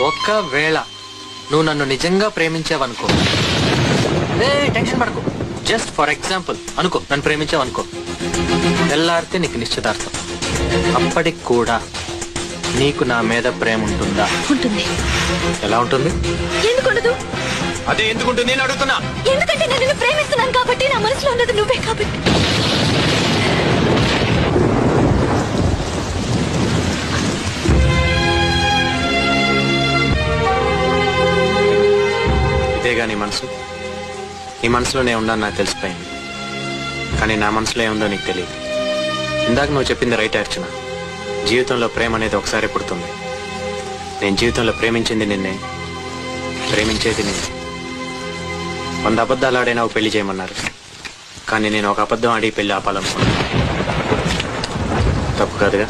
ఒకవేళ నువ్వు నన్ను నిజంగా ప్రేమించావనుకో, టెన్షన్ పడకు, జస్ట్ ఫర్ ఎగ్జాంపుల్ అనుకో, నన్ను ప్రేమించావనుకో, తెల్లారితే నీకు నిశ్చితార్థం. అప్పటికి కూడా నీకు నా మీద ప్రేమ ఉంటుందా? ఉంటుంది. ఎలా ఉంటుంది? ఎందుకుండదు? అదే ఎందుకుంటుంది నేను అడుగుతున్నా. ఎందుకంటే నేను నిన్ను ప్రేమిస్తున్నాను కాబట్టి, నా మనసులో ఉన్నది నువ్వే కాబట్టి. ఇదేగా నీ మనసు? నీ మనసులోనే ఉందని నాకు తెలిసిపోయింది, కానీ నా మనసులో ఏముందో నీకు తెలియదు. ఇందాక నువ్వు చెప్పింది రైట్ అర్చన. జీవితంలో ప్రేమ అనేది ఒకసారి పుడుతుంది. నేను జీవితంలో ప్రేమించింది నిన్నే, ప్రేమించేది నిన్నే. 100 అబద్ధాలు ఆడైనా ఒక పెళ్లి చేయమన్నారు, కానీ నేను ఒక అబద్ధం ఆడి పెళ్లి ఆపాలనుకున్నాను. తప్పు కాదుగా?